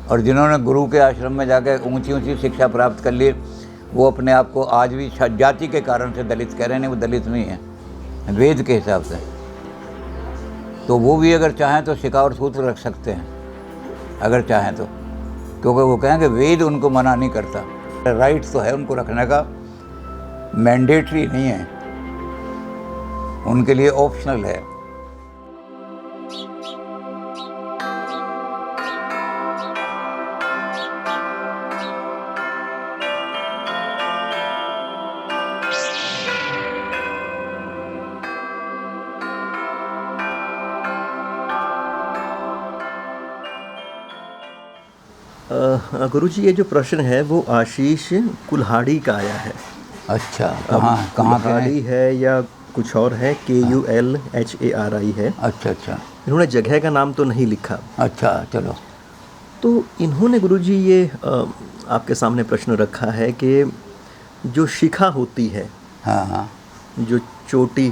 और जिन्होंने गुरु के आश्रम में जाकर ऊंची ऊंची शिक्षा प्राप्त कर ली, वो अपने आप को आज भी जाति के कारण से दलित कह रहे हैं। वो दलित नहीं है वेद के हिसाब से। तो वो भी अगर चाहें तो शिखा और सूत्र रख सकते हैं, अगर चाहें तो, क्योंकि वो कहें कि वेद उनको मना नहीं करता। राइट्स तो है उनको रखने का, मैंडेटरी नहीं है, उनके लिए ऑप्शनल है। गुरुजी, ये जो प्रश्न है वो आशीष कुल्हाड़ी का आया है। अच्छा, कहाँ के कुल्हाड़ी है या कुछ और है? KULHARI है। अच्छा अच्छा, इन्होंने जगह का नाम तो नहीं लिखा। अच्छा चलो। तो इन्होंने गुरुजी ये आपके सामने प्रश्न रखा है कि जो शिखा होती है, हाँ हाँ, जो चोटी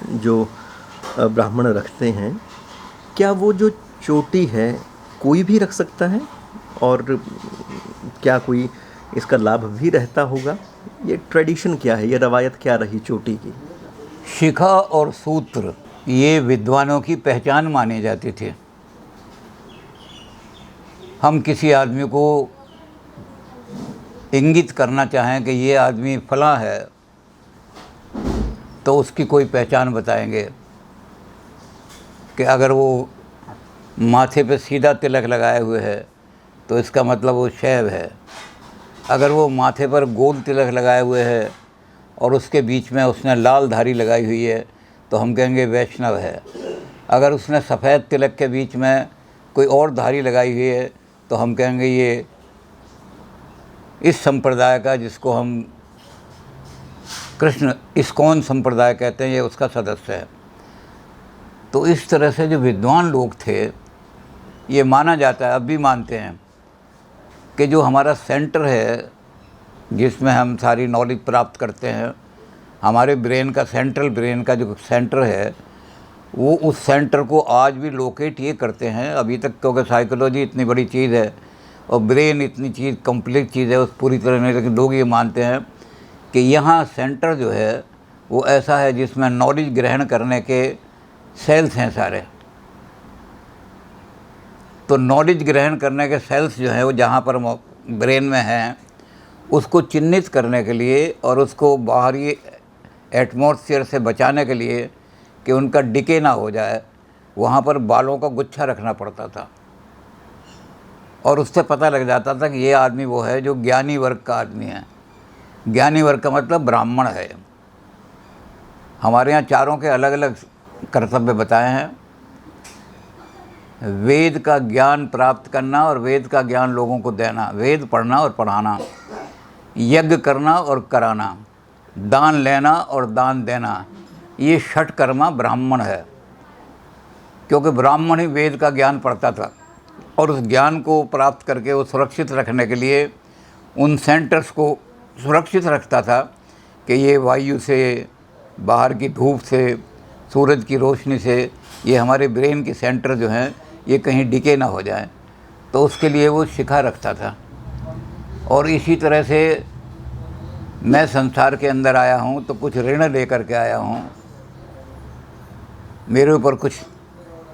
जो ब्राह्मण रखते हैं, क्या वो जो चोटी है कोई भी रख सकता है? और क्या कोई इसका लाभ भी रहता होगा? ये ट्रेडिशन क्या है, ये रवायत क्या रही चोटी की? शिखा और सूत्र ये विद्वानों की पहचान माने जाते थे। हम किसी आदमी को इंगित करना चाहें कि ये आदमी फलां है, तो उसकी कोई पहचान बताएंगे कि अगर वो माथे पे सीधा तिलक लगाए हुए है तो इसका मतलब वो शैव है। अगर वो माथे पर गोल तिलक लगाए हुए है और उसके बीच में उसने लाल धारी लगाई हुई है तो हम कहेंगे वैष्णव है। अगर उसने सफ़ेद तिलक के बीच में कोई और धारी लगाई हुई है तो हम कहेंगे ये इस संप्रदाय का, जिसको हम कृष्ण इस्कॉन संप्रदाय कहते हैं, ये उसका सदस्य है। तो इस तरह से जो विद्वान लोग थे, ये माना जाता है, अब भी मानते हैं, कि जो हमारा सेंटर है जिसमें हम सारी नॉलेज प्राप्त करते हैं, हमारे ब्रेन का सेंट्रल ब्रेन का जो सेंटर है, वो उस सेंटर को आज भी लोकेट ये करते हैं अभी तक, क्योंकि साइकोलॉजी इतनी बड़ी चीज़ है और ब्रेन इतनी चीज़ कम्प्लीट चीज़ है, उस पूरी तरह नहीं। लेकिन लोग ये मानते हैं कि यहाँ सेंटर जो है वो ऐसा है जिसमें नॉलेज ग्रहण करने के सेल्स हैं सारे। तो नॉलेज ग्रहण करने के सेल्स जो हैं वो जहाँ पर ब्रेन में हैं, उसको चिन्हित करने के लिए और उसको बाहरी एटमॉस्फेयर से बचाने के लिए कि उनका डिके ना हो जाए, वहाँ पर बालों का गुच्छा रखना पड़ता था। और उससे पता लग जाता था कि ये आदमी वो है जो ज्ञानी वर्ग का आदमी है। ज्ञानी वर्ग का मतलब ब्राह्मण है। हमारे यहाँ चारों के अलग अलग कर्तव्य बताए हैं। वेद का ज्ञान प्राप्त करना और वेद का ज्ञान लोगों को देना, वेद पढ़ना और पढ़ाना, यज्ञ करना और कराना, दान लेना और दान देना, ये षट कर्मा ब्राह्मण है। क्योंकि ब्राह्मण ही वेद का ज्ञान पढ़ता था और उस ज्ञान को प्राप्त करके वो सुरक्षित रखने के लिए उन सेंटर्स को सुरक्षित रखता था कि ये वायु से, बाहर की धूप से, सूरज की रोशनी से, ये हमारे ब्रेन के सेंटर जो हैं ये कहीं डिके ना हो जाए। तो उसके लिए वो शिखा रखता था। और इसी तरह से मैं संसार के अंदर आया हूँ तो कुछ ऋण लेकर के आया हूँ, मेरे ऊपर कुछ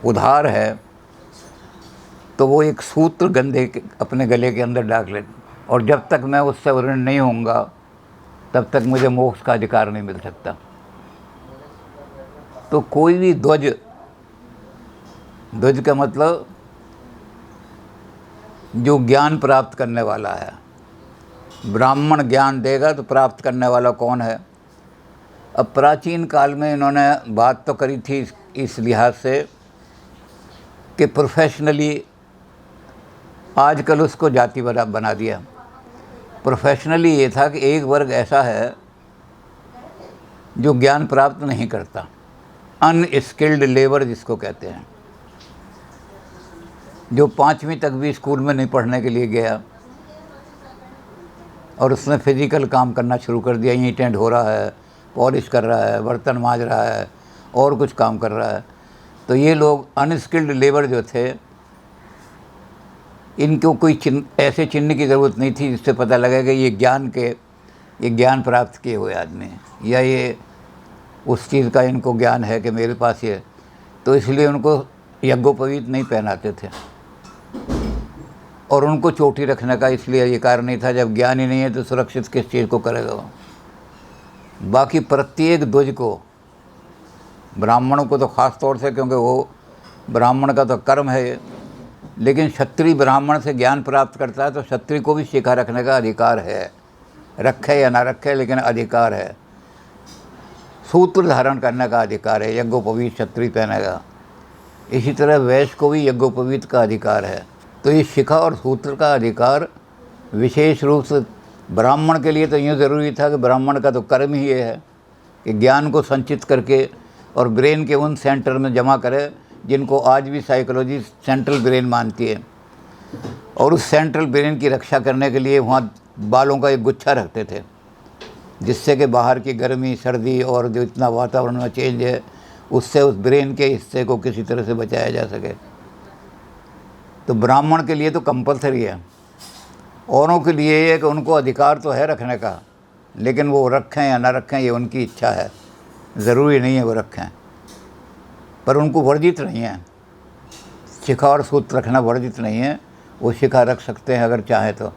उधार है, तो वो एक सूत्र गंधे अपने गले के अंदर डाल ले, और जब तक मैं उससे ऋण नहीं होऊंगा तब तक मुझे मोक्ष का अधिकार नहीं मिल सकता। तो कोई भी ध्वज, ध्वज का मतलब जो ज्ञान प्राप्त करने वाला है, ब्राह्मण ज्ञान देगा तो प्राप्त करने वाला कौन है? अब प्राचीन काल में इन्होंने बात तो करी थी इस लिहाज से कि प्रोफेशनली, आजकल उसको जाति बना दिया। प्रोफेशनली ये था कि एक वर्ग ऐसा है जो ज्ञान प्राप्त नहीं करता, अनस्किल्ड लेबर जिसको कहते हैं, जो 5वीं तक भी स्कूल में नहीं पढ़ने के लिए गया और उसने फिज़िकल काम करना शुरू कर दिया, ईंटें ढो रहा है, पॉलिश कर रहा है, बर्तन मांज रहा है और कुछ काम कर रहा है। तो ये लोग अनस्किल्ड लेबर जो थे इनको कोई चिन्ह, ऐसे चिन्ह की ज़रूरत नहीं थी जिससे पता लगे कि ये ज्ञान प्राप्त किए हुए आदमी हैं, या ये उस चीज़ का इनको ज्ञान है कि मेरे पास ये। तो इसलिए उनको यज्ञोपवीत नहीं पहनाते थे, और उनको चोटी रखने का इसलिए अधिकार नहीं था। जब ज्ञान ही नहीं है तो सुरक्षित किस चीज़ को करेगा वो। बाकी प्रत्येक ध्वज को, ब्राह्मणों को तो ख़ास तौर से, क्योंकि वो ब्राह्मण का तो कर्म है ये, लेकिन क्षत्रिय ब्राह्मण से ज्ञान प्राप्त करता है तो क्षत्रिय को भी शिखा रखने का अधिकार है, रखे या ना रखे, लेकिन अधिकार है। सूत्र धारण करने का अधिकार है, यज्ञोपवीत क्षत्रिय पहनेगा। इसी तरह वैश्य को भी यज्ञोपवीत का अधिकार है। तो ये शिखा और सूत्र का अधिकार विशेष रूप से ब्राह्मण के लिए तो यूँ ज़रूरी था कि ब्राह्मण का तो कर्म ही ये है कि ज्ञान को संचित करके और ब्रेन के उन सेंटर में जमा करे जिनको आज भी साइकोलॉजी सेंट्रल ब्रेन मानती है। और उस सेंट्रल ब्रेन की रक्षा करने के लिए वहाँ बालों का एक गुच्छा रखते थे, जिससे कि बाहर की गर्मी, सर्दी और जो इतना वातावरण में चेंज है, उससे उस ब्रेन के हिस्से को किसी तरह से बचाया जा सके। तो ब्राह्मण के लिए तो कंपलसरी है। औरों के लिए ये है कि उनको अधिकार तो है रखने का, लेकिन वो रखें या ना रखें ये उनकी इच्छा है, ज़रूरी नहीं है वो रखें, पर उनको वर्जित नहीं है। शिखा और सूत्र रखना वर्जित नहीं है, वो शिखा रख सकते हैं अगर चाहे तो।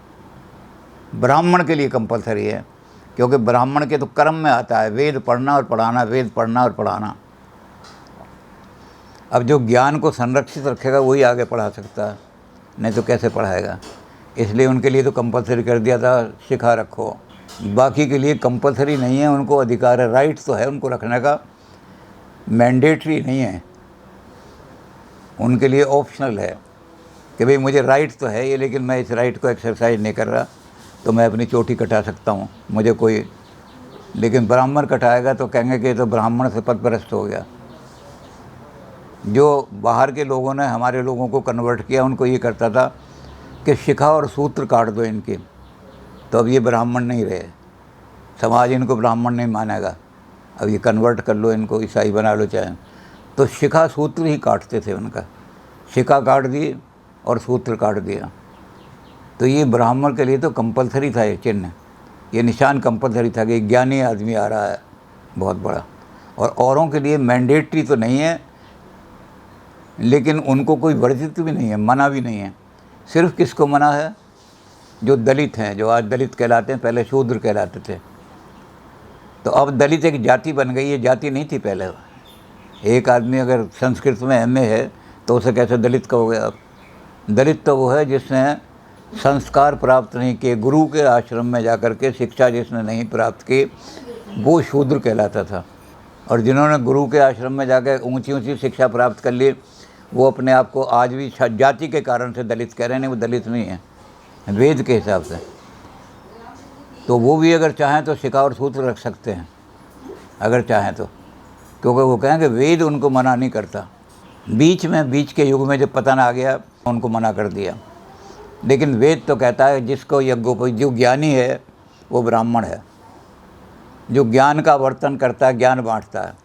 ब्राह्मण के लिए कंपलसरी है, क्योंकि ब्राह्मण के तो कर्म में आता है वेद पढ़ना और पढ़ाना, वेद पढ़ना और पढ़ाना। अब जो ज्ञान को संरक्षित रखेगा वही आगे पढ़ा सकता है, नहीं तो कैसे पढ़ाएगा। इसलिए उनके लिए तो कंपलसरी कर दिया था, शिखा रखो। बाकी के लिए कंपलसरी नहीं है, उनको अधिकार है, राइट तो है उनको रखने का, मैंडेटरी नहीं है। उनके लिए ऑप्शनल है कि भाई मुझे राइट तो है ये, लेकिन मैं इस राइट को एक्सरसाइज नहीं कर रहा तो मैं अपनी चोटी कटा सकता हूँ, मुझे कोई। लेकिन ब्राह्मण कटाएगा तो कहेंगे कि ये तो ब्राह्मण से पदभ्रष्ट हो गया। जो बाहर के लोगों ने हमारे लोगों को कन्वर्ट किया, उनको ये करता था कि शिखा और सूत्र काट दो इनकी, तो अब ये ब्राह्मण नहीं रहे, समाज इनको ब्राह्मण नहीं मानेगा, अब ये कन्वर्ट कर लो, इनको ईसाई बना लो चाहे। तो शिखा सूत्र ही काटते थे उनका, शिखा काट दी और सूत्र काट दिया। तो ये ब्राह्मण के लिए तो कंपलसरी था, ये चिन्ह, ये निशान कंपलसरी था कि ज्ञानी आदमी आ रहा है बहुत बड़ा। और औरों के लिए मैंडेटरी तो नहीं है, लेकिन उनको कोई वर्जित भी नहीं है, मना भी नहीं है। सिर्फ किसको मना है? जो दलित हैं, जो आज दलित कहलाते हैं, पहले शूद्र कहलाते थे। तो अब दलित एक जाति बन गई है, जाति नहीं थी पहले। एक आदमी अगर संस्कृत में एमए है तो उसे कैसे दलित कहोगे आप? दलित तो वो है जिसने संस्कार प्राप्त नहीं किए, गुरु के आश्रम में जाकर के शिक्षा जिसने नहीं प्राप्त की, वो शूद्र कहलाता था। और जिन्होंने गुरु के आश्रम में जाकर ऊंची ऊंची शिक्षा प्राप्त कर ली, वो अपने आप को आज भी जाति के कारण से दलित कह रहे हैं, नहीं वो दलित नहीं है वेद के हिसाब से। तो वो भी अगर चाहें तो शिखा और सूत्र रख सकते हैं, अगर चाहें तो, क्योंकि वो कहेंगे वेद उनको मना नहीं करता। बीच के युग में जब पतन आ गया उनको मना कर दिया, लेकिन वेद तो कहता है जिसको यज्ञोपवीत, जो ज्ञानी है वो ब्राह्मण है, जो ज्ञान का वर्तन करता है, ज्ञान बांटता है।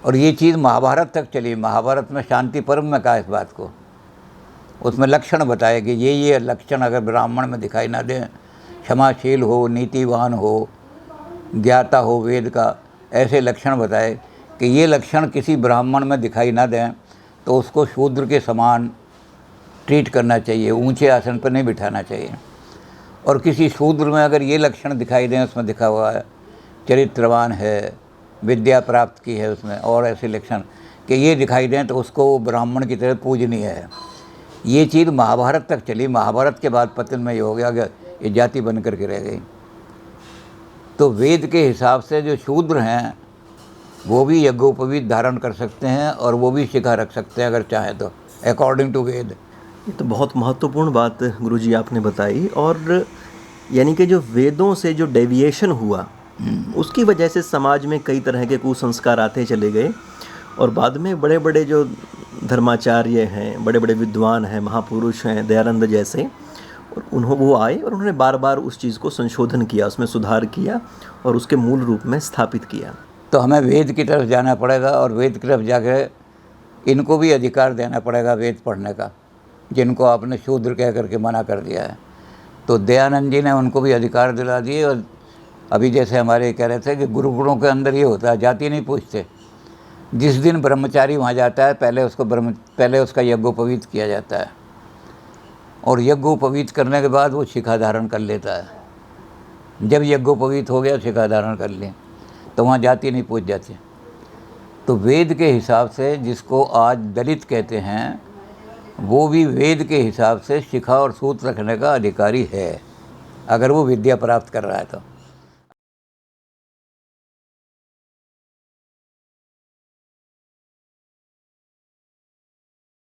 और ये चीज़ महाभारत तक चली। महाभारत में शांति पर्व में कहा इस बात को, उसमें लक्षण बताए कि ये लक्षण अगर ब्राह्मण में दिखाई ना दें, क्षमाशील हो, नीतिवान हो, ज्ञाता हो वेद का, ऐसे लक्षण बताए कि ये लक्षण किसी ब्राह्मण में दिखाई ना दें तो उसको शूद्र के समान ट्रीट करना चाहिए, ऊंचे आसन पर नहीं बिठाना चाहिए। और किसी शूद्र में अगर ये लक्षण दिखाई दें, उसमें दिखा हुआ है चरित्रवान है, विद्या प्राप्त की है उसमें, और ऐसे लक्षण कि ये दिखाई दें तो उसको ब्राह्मण की तरह पूजनीय है। ये चीज़ महाभारत तक चली। महाभारत के बाद पतन में ये हो गया कि ये जाति बन करके रह गई। तो वेद के हिसाब से जो शूद्र हैं वो भी यज्ञोपवीत धारण कर सकते हैं और वो भी शिखा रख सकते हैं अगर चाहें तो, अकॉर्डिंग टू वेद। ये तो बहुत महत्वपूर्ण बात गुरुजी आपने बताई। और यानी कि जो वेदों से जो डेविएशन हुआ उसकी वजह से समाज में कई तरह के कुसंस्कार आते चले गए, और बाद में बड़े बड़े जो धर्माचार्य हैं, बड़े बड़े विद्वान हैं, महापुरुष हैं, दयानंद जैसे, और वो आए और उन्होंने बार बार उस चीज़ को संशोधन किया, उसमें सुधार किया और उसके मूल रूप में स्थापित किया। तो हमें वेद की तरफ जाना पड़ेगा और वेद की तरफ जाकर इनको भी अधिकार देना पड़ेगा वेद पढ़ने का, जिनको आपने शूद्र कह करके मना कर दिया है। तो दयानंद जी ने उनको भी अधिकार दिला दिए। और अभी जैसे हमारे कह रहे थे कि गुरुकुलों के अंदर ये होता है, जाति नहीं पूछते। जिस दिन ब्रह्मचारी वहाँ जाता है पहले उसका यज्ञोपवीत किया जाता है, और यज्ञोपवीत करने के बाद वो शिखा धारण कर लेता है। जब यज्ञोपवीत हो गया, शिखा धारण कर ली, तो वहाँ जाति नहीं पूछ जाती। तो वेद के हिसाब से जिसको आज दलित कहते हैं, वो भी वेद के हिसाब से शिखा और सूत रखने का अधिकारी है, अगर वो विद्या प्राप्त कर रहा है तो।